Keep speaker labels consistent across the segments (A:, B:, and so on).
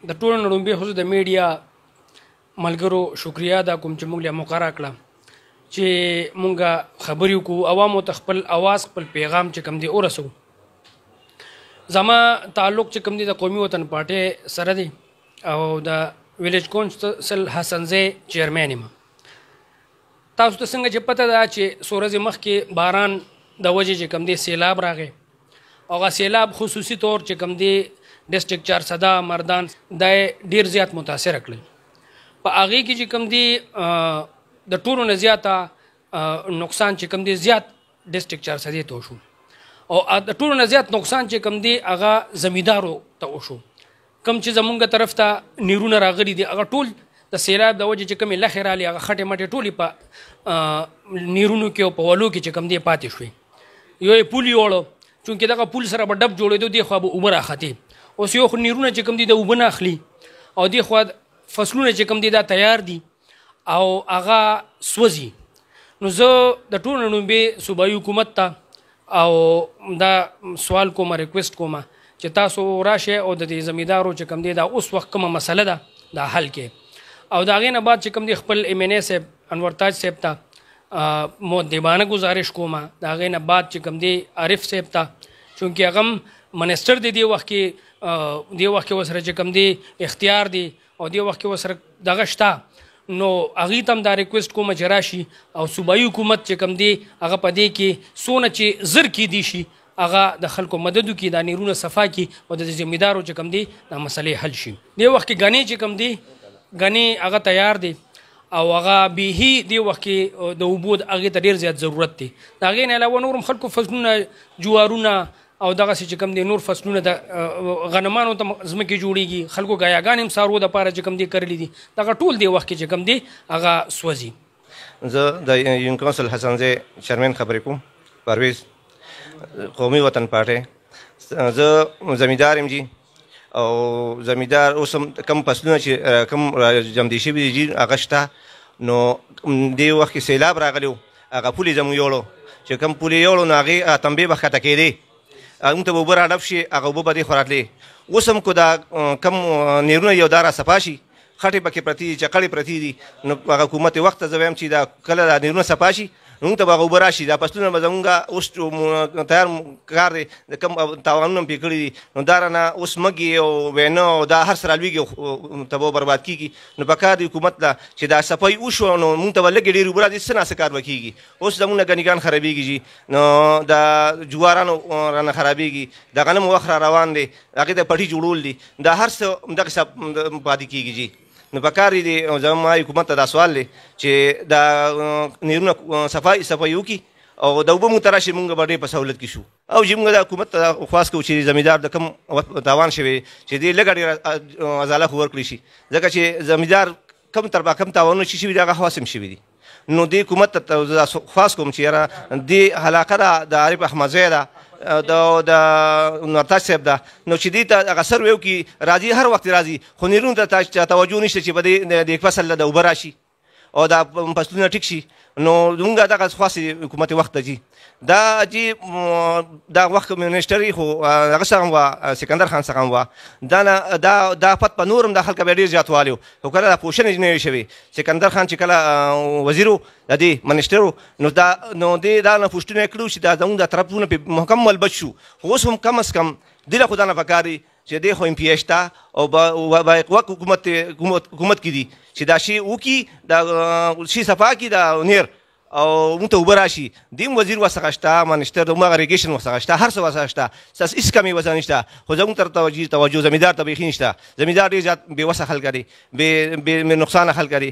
A: د ټولو نه لومړی خو د میډیا ملګرو شکریا دا کوم چې موږ له موقع راکړه چې موږ خبرې وکړو عوامو ته خپل اواز خپل پیغام چې کوم دی ورسو. زما تعلق چې کوم دی د قومي وطن پارټۍ سره دی او د ویلیج کونسل حسنزی چیرمین یم. تاسو ته څنګه چې پته ده چې څو ورځې مخکې باران د وجې چې کوم دی سیلاب راغی او هغه سیلاب خصوصي طور چې کوم دی ډسټرکټ چارسده مردان دا ډیر زیات متاثره کړل. په هغې کې چې کوم دی د ټولو نه زیاته نقصان چې کوم دی زیات ډسټرکټ چارسدې ته وشو او د ټولو نه زیات نقصان چې کوم دی هغه زمیندارو ته وشو. کوم چې زمونږ طرف ته نیرونه راغلي دي هغه ټول د سیلاب د وجې چې کومې لښې رالي هغه خټې مټې ټولې په نیرونو کې او په ولو کې چې کوم دی پاتې شوې. یو یې پول یوړو چونکې دغه پول سره به ډب جوړېدو دې خوا به اوبه راختې. اوس یو خو نیرونه چې کوم دي د اوبه نه اخلي او دې خوا فصلونه چې کوم دي دا تیار دي او هغه سوځي. نو زه د ټولو نه لومړی صوبایي حکومت ته او دا سوال کوم ریکویسټ کوم چې تاسو راشئ او د دې زمیندارو چې کوم دی دا اوس وخت کومه مسله ده دا حل کې او د هغې نه بعد چې کوم دی خپل ایم این اے صاحب انور تاج صاحب ته مؤدبانه گزارش کوم. د هغې نه بعد چې کوم دی عارف صاحب ته چونکې هغه هم منسټر دی دې وخت کې ورسره چې کوم دی اختیار دی او دې وخت کې ورسره دغه شته نو هغې ته هم دا ریکویسټ کوم چې راشي او صوبایي حکومت چې کوم دی هغه په دې کې څونه چې زر کیدی شي هغه د خلکو مدد وکړي دا نیرونه صفا کړي او د ذمېدارو چې کوم دی دا مسلې حل شي. دې وخت کې ګنې چې کوم دی ګنې هغه تیار دی او هغه بیهي دې وخت کې د اوبو هغې ته ډېر زیات ضرورت دی. د هغې نه علاوه نور هم خلکو فصلونه جوارونه او دغسې چې کوم دی نور فصلونه د غنمانو ته ځمکې جوړېږي خلکو ګیاګانې هم څاروو دپاره چې کوم دی کرلي دي دغه ټول دې وخت کې چې کوم دی هغه سوځي.
B: زه د یون کونسل حسنزی چیرمین خبرې کوم پرویز قومي وطن پارټۍ. زه زمیندار یم جي او زمیندار اوس هم کم فصلونه چې کم جمدي شوي دي جي هغه شته. نو دې وخت کې سیلاب راغلی و هغه پولې زموږ یوړو چې کم پولې یوړو نو هغې تنبې به ښکته کېدې موږ ته به اوبه راډب شي هغه اوبه به دې خو راتلې. اوس هم که دا کم نیرونه یو دا راصفا شي خټې پکې پرتې دي چقړې پرتې دي نو هغه حکومت وخت ته زه وایم چې دا کله دا نیرونه صفا شي نو موږ ته به هغه اوبه راشي. دا فصلونه به زمونږ اوس تیار کار دی د کم تاوانونه هم پرې کړي دي نو دا رانه اوس مږې او وینه او دا هر څه رالوېږي ته به برباد کېږي. نو پکار دی حکومت ته چې دا صفایي وشو نو موږ ته به لږې ډېرې اوبه راځي څه ناسه کار به کېږي. اوس زمونږ نه ګنیګان خرابېږي جي نو دا جوارانو رانه خرابېږي د غنمو وخت را روان دی هغې ته پټي جوړول دي دا هر څه همدغسې پاتې کېږي جي. نو پکار دی زما حکومت ته دا سوال دی چې دا نیرونه صفایي وکړي او د اوبه موږ ته راشي موږ به ډېر په سهولت کې شو. او چې موږ د حکومت ته خواست کوو چې زمیندار د کم تاوان شوی چې دې لږه ډېره ازاله خو ورکړی شي ځکه چې زمیندار کم تر کم تاوانونه چې شوي دي هغه خواص هم شوي دي. نو دې حکومت ته زه خواست کوم چې یاره دې علاقه ده د عارف احمدزی ده د نورتاج صاحب ده نو چې دې ته هغه سروې وکړي راځي هر وخت راځي خو نیرونو ته توجه نشته چې په دې فصل د اوبه راشي او دا فصلونه ټیک شي. نو موږ دغه خواست حکومت وخت ته جي دا جي دا وخت منسټر خو هغه څخه هم وه سکندر خان څخه هم وه دا پت په نور هم دا خلکه بیا ډېر زیاتوالی و خو کله دا پوښتنې نه وې شوې. سکندر خان چې کله وزیر و د دې منسټر و نو دې دا نه پوښتنه یې کړي چې دا زموږ دا طرفونه پې مکمل بچ شو خو اوس هم کم از کم دې له خو دا نه پکار دی چې دې خو ایم پی ایچ ته او باقوه حکومت کې دي چې دا شی وکړي دا شي صفا کړي دا نیر او موږ ته اوبه راشي. دې هم وزیر ورڅخه شته منسټر د هماغه ریګیشن ورڅخه شته هر څه ورڅخه شته ستاسو هېڅ کمې ورڅخه نشته خو زموږ تر توجه زمیندار ته بیخي نشته. زمیندار ډېر زیات بېوسه خلک دی بې نقصانه خلک دی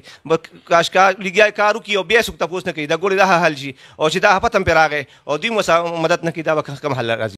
B: کاشکار لګیا کار وکړي او بیا یې څوک تپوس نه کوي دا ګورې دا حل شي او چې دا آفت هم پرې راغی او دوی هم ورسره مدد نه کوي دا به کم حل راځي.